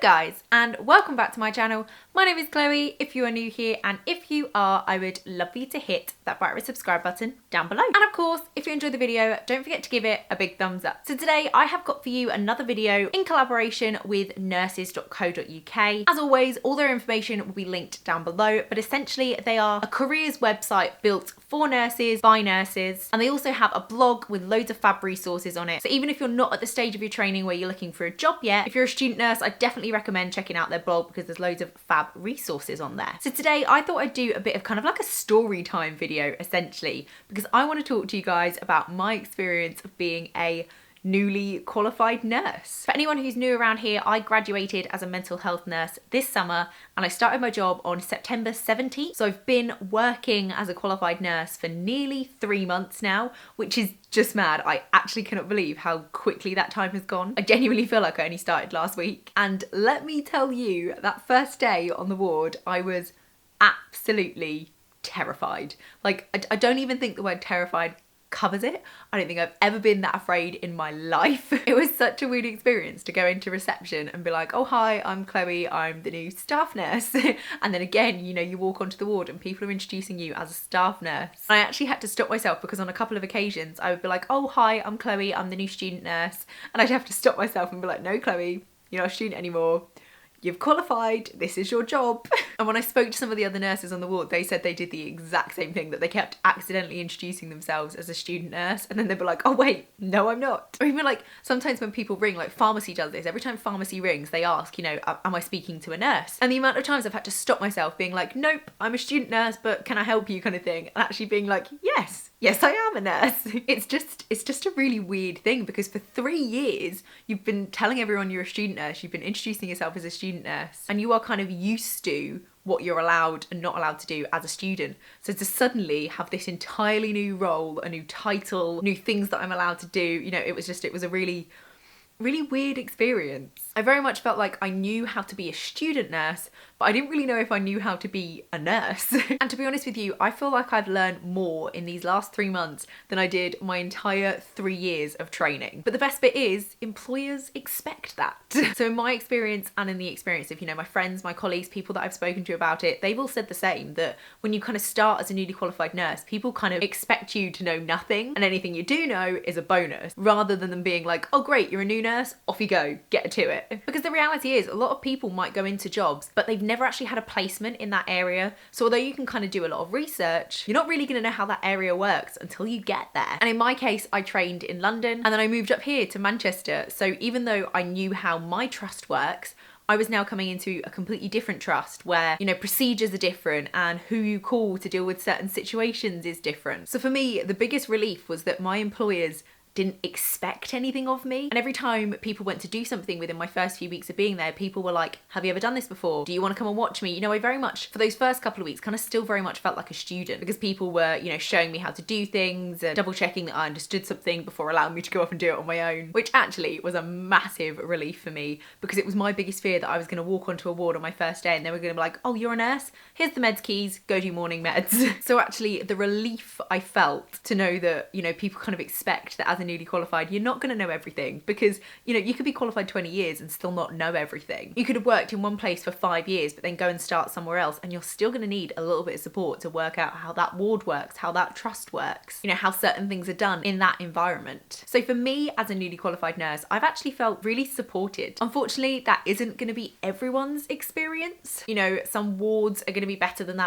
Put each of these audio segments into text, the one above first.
guys, and welcome back to my channel. My name is Chloe if you are new here, and if you are, I would love you to hit that bright red subscribe button down below. And of course, if you enjoyed the video, don't forget to give it a big thumbs up. So today I have got for you another video in collaboration with Nurses.co.uk. As always, all their information will be linked down below, but essentially they are a careers website built for nurses, by nurses, and they also have a blog with loads of fab resources on it. So even if you're not at the stage of your training where you're looking for a job yet, if you're a student nurse, I definitely recommend checking out their blog because there's loads of fab resources on there. So today I thought I'd do a bit of kind of like a story time video essentially, because I want to talk to you guys about my experience of being a newly qualified nurse. For anyone who's new around here, I graduated as a mental health nurse this summer and I started my job on September 17th. So I've been working as a qualified nurse for nearly 3 months now, which is just mad. I actually cannot believe how quickly that time has gone. I genuinely feel like I only started last week. And let me tell you, that first day on the ward, I was absolutely terrified. Like, I don't even think the word terrified covers it. I don't think I've ever been that afraid in my life. It was such a weird experience to go into reception and be like, oh hi, I'm Chloe, I'm the new staff nurse. And then again, you know, you walk onto the ward and people are introducing you as a staff nurse. I actually had to stop myself because on a couple of occasions I would be like, oh hi, I'm Chloe, I'm the new student nurse. And I'd have to stop myself and be like, no Chloe, you're not a student anymore. You've qualified, this is your job. And when I spoke to some of the other nurses on the ward, they said they did the exact same thing, that they kept accidentally introducing themselves as a student nurse, and then they'd be like, oh wait, no I'm not. Or even like, sometimes when people ring, like pharmacy does this, every time pharmacy rings, they ask, you know, am I speaking to a nurse? And the amount of times I've had to stop myself being like, nope, I'm a student nurse, but can I help you kind of thing, and actually being like, yes I am a nurse. It's just a really weird thing, because for 3 years you've been telling everyone you're a student nurse, you've been introducing yourself as a student nurse, and you are kind of used to what you're allowed and not allowed to do as a student. So to suddenly have this entirely new role, a new title, new things that I'm allowed to do, you know, it was a really weird experience. I very much felt like I knew how to be a student nurse, but I didn't really know if I knew how to be a nurse. And to be honest with you, I feel like I've learned more in these last 3 months than I did my entire 3 years of training. But the best bit is, employers expect that. So in my experience and in the experience of, you know, my friends, my colleagues, people that I've spoken to about it, they've all said the same, that when you kind of start as a newly qualified nurse, people kind of expect you to know nothing, and anything you do know is a bonus, rather than them being like, oh great, you're a new nurse, off you go, get to it. Because the reality is, a lot of people might go into jobs, but they've never actually had a placement in that area. So although you can kind of do a lot of research, you're not really going to know how that area works until you get there. And in my case, I trained in London and then I moved up here to Manchester. So even though I knew how my trust works, I was now coming into a completely different trust where, you know, procedures are different and who you call to deal with certain situations is different. So for me, the biggest relief was that my employers didn't expect anything of me. And every time people went to do something within my first few weeks of being there, people were like, have you ever done this before? Do you want to come and watch me? You know, I very much, for those first couple of weeks, kind of still very much felt like a student, because people were, you know, showing me how to do things and double checking that I understood something before allowing me to go off and do it on my own, which actually was a massive relief for me, because it was my biggest fear that I was going to walk onto a ward on my first day and they were going to be like, oh, you're a nurse? Here's the meds keys, go do morning meds. So actually the relief I felt to know that, you know, people kind of expect that as a newly qualified, you're not going to know everything, because, you know, you could be qualified 20 years and still not know everything. You could have worked in one place for 5 years, but then go and start somewhere else, and you're still going to need a little bit of support to work out how that ward works, how that trust works, you know, how certain things are done in that environment. So for me, as a newly qualified nurse, I've actually felt really supported. Unfortunately, that isn't going to be everyone's experience. You know, some wards are going to be better than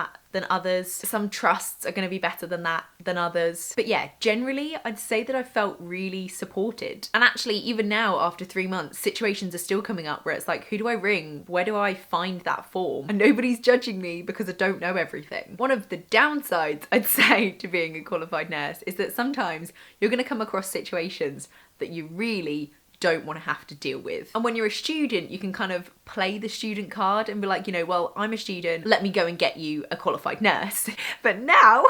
others. Some trusts are going to be better than others. But yeah, generally, I'd say that I've felt really supported. And actually, even now, after 3 months, situations are still coming up where it's like, who do I ring? Where do I find that form? And nobody's judging me because I don't know everything. One of the downsides, I'd say, to being a qualified nurse is that sometimes you're going to come across situations that you really don't want to have to deal with. And when you're a student, you can kind of play the student card and be like, you know, well, I'm a student, let me go and get you a qualified nurse. But now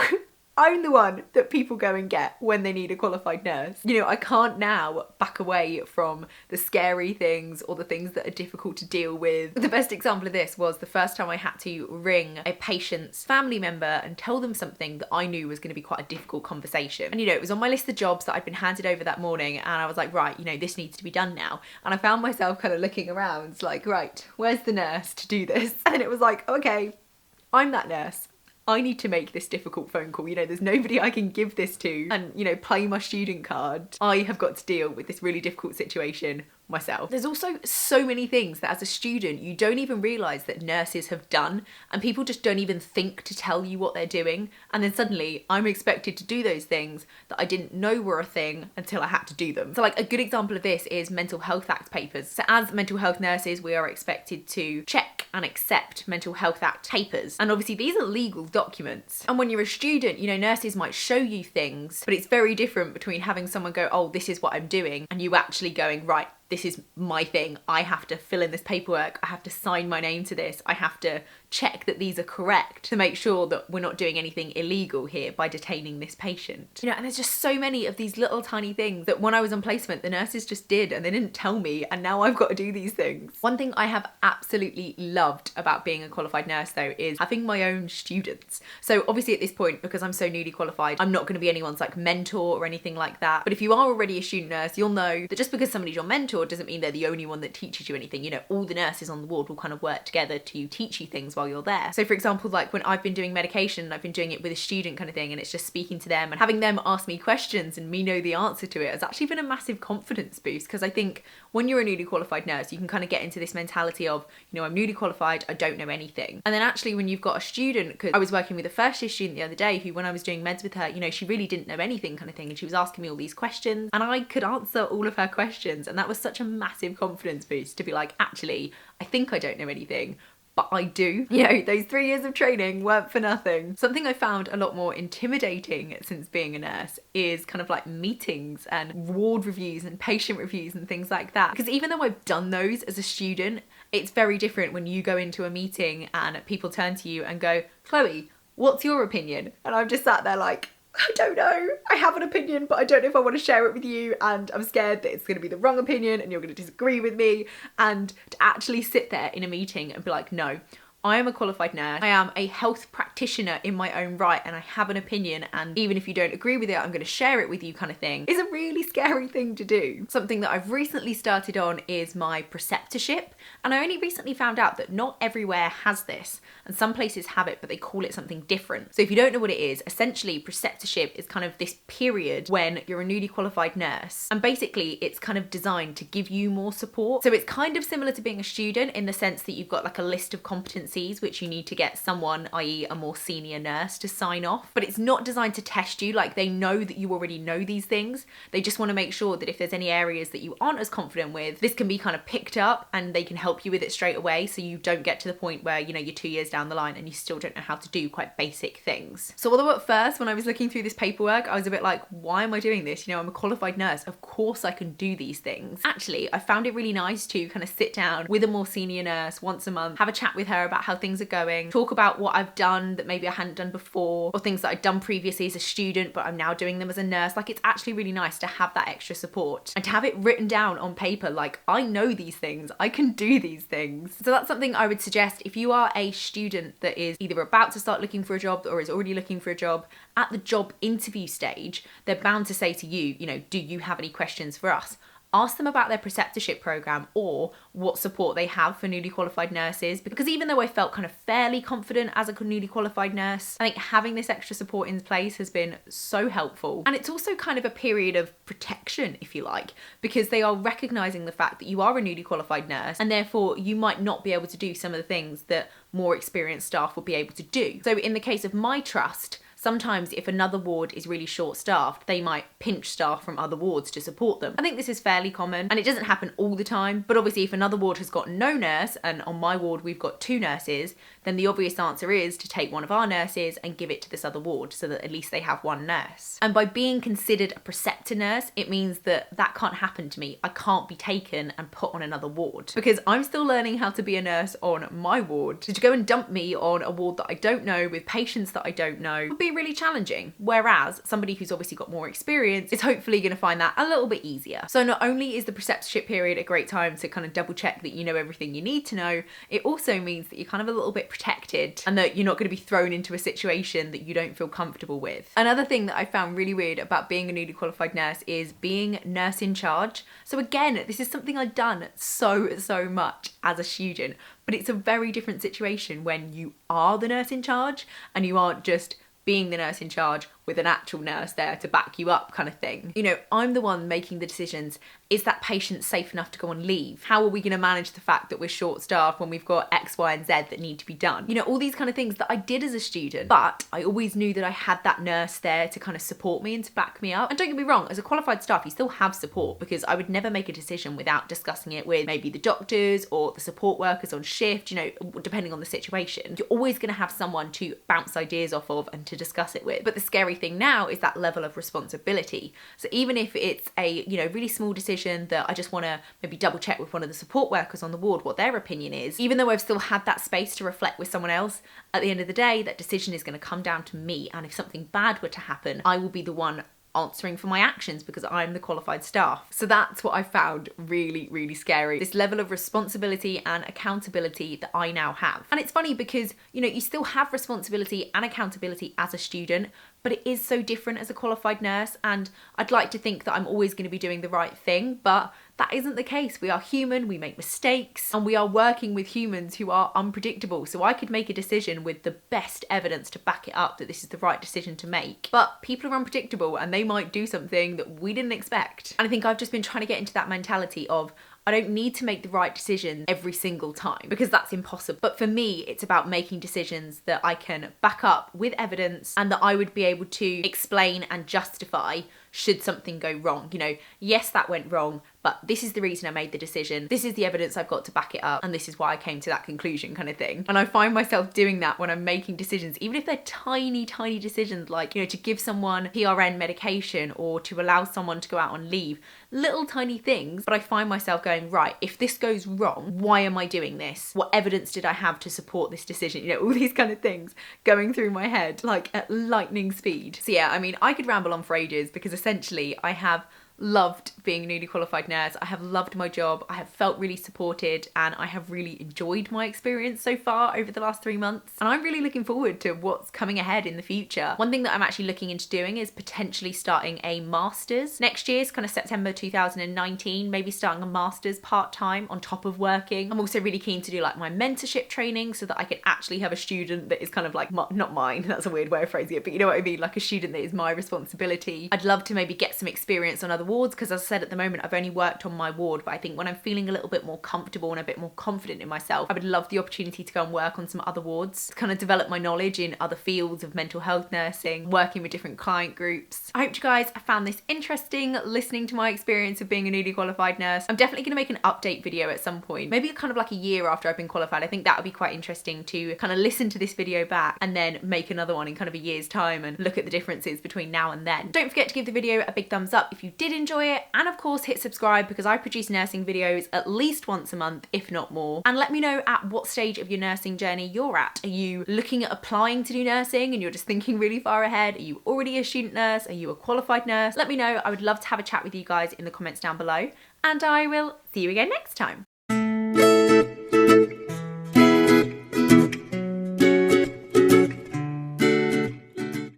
I'm the one that people go and get when they need a qualified nurse. You know, I can't now back away from the scary things or the things that are difficult to deal with. The best example of this was the first time I had to ring a patient's family member and tell them something that I knew was going to be quite a difficult conversation. And you know, it was on my list of jobs that I'd been handed over that morning, and I was like, right, you know, this needs to be done now. And I found myself kind of looking around like, right, where's the nurse to do this? And then it was like, okay, I'm that nurse. I need to make this difficult phone call. You know, there's nobody I can give this to and, you know, play my student card. I have got to deal with this really difficult situation myself. There's also so many things that as a student you don't even realise that nurses have done, and people just don't even think to tell you what they're doing, and then suddenly I'm expected to do those things that I didn't know were a thing until I had to do them. So like a good example of this is Mental Health Act papers. So as mental health nurses we are expected to check and accept Mental Health Act papers, and obviously these are legal documents, and when you're a student, you know, nurses might show you things, but it's very different between having someone go, oh, this is what I'm doing, and you actually going, right, this is my thing. I have to fill in this paperwork. I have to sign my name to this. I have to check that these are correct to make sure that we're not doing anything illegal here by detaining this patient. You know, and there's just so many of these little tiny things that when I was on placement, the nurses just did and they didn't tell me, and now I've got to do these things. One thing I have absolutely loved about being a qualified nurse though is having my own students. So obviously at this point, because I'm so newly qualified, I'm not going to be anyone's like mentor or anything like that. But if you are already a student nurse, you'll know that just because somebody's your mentor doesn't mean they're the only one that teaches you anything. You know, all the nurses on the ward will kind of work together to teach you things while you're there. So for example, like when I've been doing medication, I've been doing it with a student kind of thing, and it's just speaking to them and having them ask me questions and me know the answer to it has actually been a massive confidence boost, because I think when you're a newly qualified nurse, you can kind of get into this mentality of, you know, I'm newly qualified, I don't know anything. And then actually when you've got a student, because I was working with a first year student the other day who, when I was doing meds with her, you know, she really didn't know anything kind of thing, and she was asking me all these questions and I could answer all of her questions, and that was such a massive confidence boost to be like, actually, I think I don't know anything, but I do. You know, those 3 years of training weren't for nothing. Something I found a lot more intimidating since being a nurse is kind of like meetings and ward reviews and patient reviews and things like that. Because even though I've done those as a student, it's very different when you go into a meeting and people turn to you and go, Chloe, what's your opinion? And I'm just sat there like, I don't know. I have an opinion, but I don't know if I want to share it with you, and I'm scared that it's going to be the wrong opinion and you're going to disagree with me. And to actually sit there in a meeting and be like, no, I am a qualified nurse. I am a health practitioner in my own right, and I have an opinion, and even if you don't agree with it, I'm going to share it with you kind of thing, is a really scary thing to do. Something that I've recently started on is my preceptorship, and I only recently found out that not everywhere has this, and some places have it, but they call it something different. So if you don't know what it is, essentially preceptorship is kind of this period when you're a newly qualified nurse, and basically it's kind of designed to give you more support. So it's kind of similar to being a student in the sense that you've got like a list of competencies which you need to get someone, i.e. a more senior nurse, to sign off, but it's not designed to test you. Like, they know that you already know these things. They just want to make sure that if there's any areas that you aren't as confident with, this can be kind of picked up and they can help you with it straight away, so you don't get to the point where, you know, you're 2 years down the line and you still don't know how to do quite basic things. So although at first when I was looking through this paperwork I was a bit like, why am I doing this? You know, I'm a qualified nurse, of course I can do these things. Actually, I found it really nice to kind of sit down with a more senior nurse once a month, have a chat with her about how things are going, talk about what I've done that maybe I hadn't done before, or things that I'd done previously as a student but I'm now doing them as a nurse. Like, it's actually really nice to have that extra support and to have it written down on paper, like, I know these things, I can do these things. So that's something I would suggest if you are a student that is either about to start looking for a job or is already looking for a job. At the job interview stage, they're bound to say to you, you know, do you have any questions for us? Ask them about their preceptorship program or what support they have for newly qualified nurses, because even though I felt kind of fairly confident as a newly qualified nurse, I think having this extra support in place has been so helpful. And it's also kind of a period of protection, if you like, because they are recognizing the fact that you are a newly qualified nurse and therefore you might not be able to do some of the things that more experienced staff will be able to do. So in the case of my trust, sometimes if another ward is really short-staffed, they might pinch staff from other wards to support them. I think this is fairly common and it doesn't happen all the time, but obviously if another ward has got no nurse and on my ward we've got 2 nurses, then the obvious answer is to take one of our nurses and give it to this other ward so that at least they have 1 nurse. And by being considered a preceptor nurse, it means that that can't happen to me. I can't be taken and put on another ward because I'm still learning how to be a nurse on my ward. So to go and dump me on a ward that I don't know with patients that I don't know would be be really challenging. Whereas somebody who's obviously got more experience is hopefully going to find that a little bit easier. So not only is the preceptorship period a great time to kind of double check that you know everything you need to know, it also means that you're kind of a little bit protected and that you're not going to be thrown into a situation that you don't feel comfortable with. Another thing that I found really weird about being a newly qualified nurse is being nurse in charge. So again, this is something I've done so much as a student, but it's a very different situation when you are the nurse in charge and you aren't just being the nurse in charge with an actual nurse there to back you up kind of thing. You know, I'm the one making the decisions. Is that patient safe enough to go on leave? How are we going to manage the fact that we're short staffed when we've got X, Y, and Z that need to be done? You know, all these kind of things that I did as a student, but I always knew that I had that nurse there to kind of support me and to back me up. And don't get me wrong, as a qualified staff, you still have support, because I would never make a decision without discussing it with maybe the doctors or the support workers on shift, you know, depending on the situation. You're always going to have someone to bounce ideas off of and to discuss it with. But the scary thing now is that level of responsibility. So even if it's a, you know, really small decision that I just want to maybe double check with one of the support workers on the ward what their opinion is, even though I've still had that space to reflect with someone else, at the end of the day, that decision is going to come down to me. And if something bad were to happen, I will be the one answering for my actions because I'm the qualified staff. So that's what I found really scary. This level of responsibility and accountability that I now have. And it's funny because, you know, you still have responsibility and accountability as a student, but it is so different as a qualified nurse. And I'd like to think that I'm always going to be doing the right thing, but that isn't the case. We are human, we make mistakes, and we are working with humans who are unpredictable. So I could make a decision with the best evidence to back it up that this is the right decision to make. But people are unpredictable and they might do something that we didn't expect. And I think I've just been trying to get into that mentality of, I don't need to make the right decision every single time because that's impossible. But for me, it's about making decisions that I can back up with evidence and that I would be able to explain and justify should something go wrong. You know, yes, that went wrong, but this is the reason I made the decision. This is the evidence I've got to back it up. And this is why I came to that conclusion kind of thing. And I find myself doing that when I'm making decisions, even if they're tiny decisions like, you know, to give someone PRN medication or to allow someone to go out on leave, little tiny things. But I find myself going, right, if this goes wrong, why am I doing this? What evidence did I have to support this decision? You know, all these kind of things going through my head like at lightning speed. So yeah, I mean, I could ramble on for ages because essentially I have loved being a newly qualified nurse. I have loved my job. I have felt really supported and I have really enjoyed my experience so far over the last 3 months. And I'm really looking forward to what's coming ahead in the future. One thing that I'm actually looking into doing is potentially starting a master's next year, kind of September 2019, maybe starting a master's part-time on top of working. I'm also really keen to do like my mentorship training so that I can actually have a student that is kind of like, not mine, that's a weird way of phrasing it, but you know what I mean, like a student that is my responsibility. I'd love to maybe get some experience on other wards because, as I said, at the moment I've only worked on my ward, but I think when I'm feeling a little bit more comfortable and a bit more confident in myself, I would love the opportunity to go and work on some other wards, to kind of develop my knowledge in other fields of mental health nursing, working with different client groups. I hope you guys have found this interesting, listening to my experience of being a newly qualified nurse. I'm definitely going to make an update video at some point, maybe kind of like a year after I've been qualified. I think that would be quite interesting to kind of listen to this video back and then make another one in kind of a year's time and look at the differences between now and then. Don't forget to give the video a big thumbs up if you did enjoy it, and of course hit subscribe because I produce nursing videos at least once a month, if not more. And let me know at what stage of your nursing journey you're at. Are you looking at applying to do nursing and you're just thinking really far ahead? Are you already a student nurse? Are you a qualified nurse? Let me know. I would love to have a chat with you guys in the comments down below, and I will see you again next time.